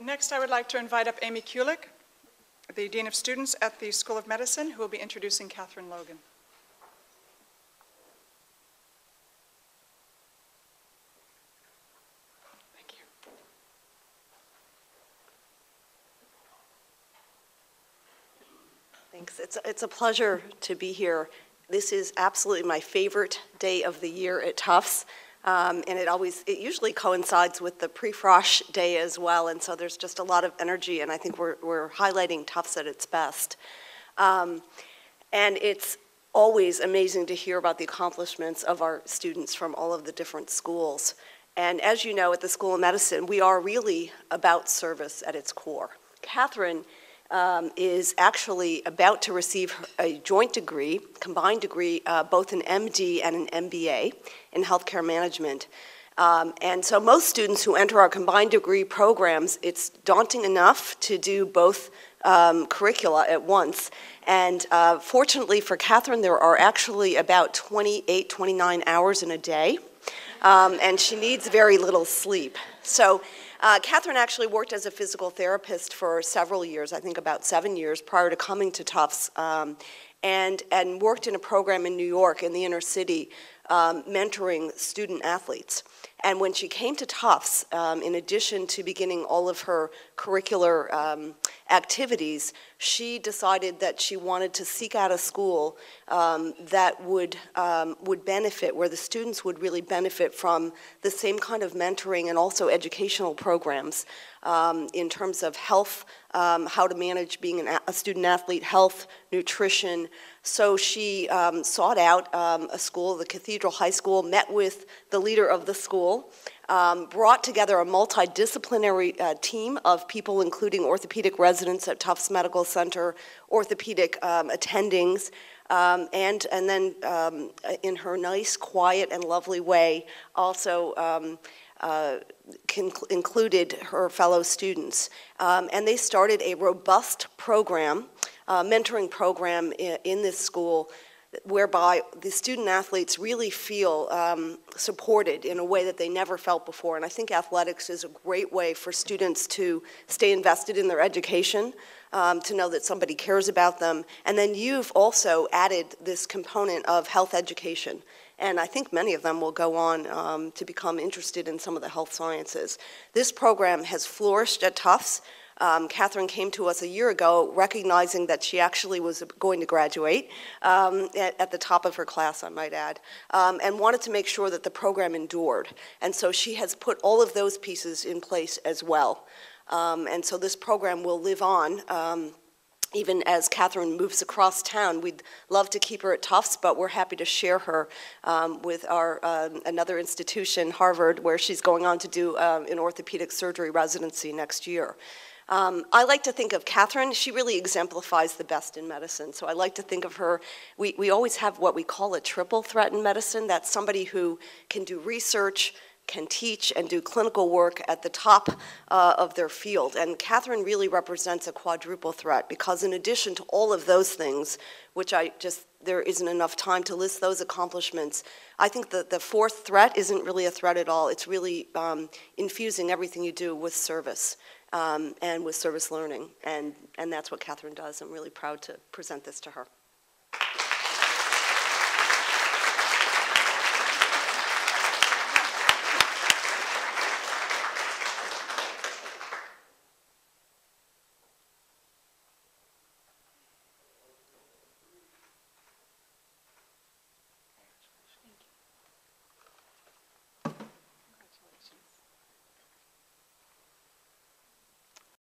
Next, I would like to invite up Amy Kuhlik, the Dean of Students at the School of Medicine, who will be introducing Catherine Logan. Thank you. Thanks. It's a pleasure to be here. This is absolutely my favorite day of the year at Tufts. And it usually coincides with the pre-frosh day as well, and so there's just a lot of energy, and I think we're highlighting Tufts at its best. And it's always amazing to hear about the accomplishments of our students from all of the different schools. And as you know, at the School of Medicine, we are really about service at its core. Catherine is actually about to receive a joint degree, combined degree, both an MD and an MBA in healthcare management. And so most students who enter our combined degree programs, it's daunting enough to do both curricula at once. And fortunately for Catherine, there are actually about 28, 29 hours in a day. And she needs very little sleep. So Catherine actually worked as a physical therapist for several years, I think about 7 years, prior to coming to Tufts, and worked in a program in New York in the inner city, mentoring student athletes. And when she came to Tufts, in addition to beginning all of her curricular activities, she decided that she wanted to seek out a school that would benefit, where the students would really benefit from the same kind of mentoring and also educational programs in terms of health, how to manage being a student athlete, health, nutrition. So she sought out a school, the Cathedral High School, met with the leader of the school, brought together a multidisciplinary team of people, including orthopedic residents at Tufts Medical Center, orthopedic attendings, and then in her nice, quiet, and lovely way, also included her fellow students. And they started a robust program, mentoring program in this school, whereby the student athletes really feel supported in a way that they never felt before. And I think athletics is a great way for students to stay invested in their education, to know that somebody cares about them. And then you've also added this component of health education. And I think many of them will go on to become interested in some of the health sciences. This program has flourished at Tufts. Catherine came to us a year ago recognizing that she actually was going to graduate at the top of her class, I might add, and wanted to make sure that the program endured. And so she has put all of those pieces in place as well. And so this program will live on even as Catherine moves across town. We'd love to keep her at Tufts, but we're happy to share her with our another institution, Harvard, where she's going on to do an orthopedic surgery residency next year. I like to think of Catherine, she really exemplifies the best in medicine. So I like to think of her, we always have what we call a triple threat in medicine. That's somebody who can do research, can teach, and do clinical work at the top of their field. And Catherine really represents a quadruple threat, because in addition to all of those things, which there isn't enough time to list those accomplishments, I think that the fourth threat isn't really a threat at all. It's really infusing everything you do with service and with service learning. And that's what Catherine does. I'm really proud to present this to her.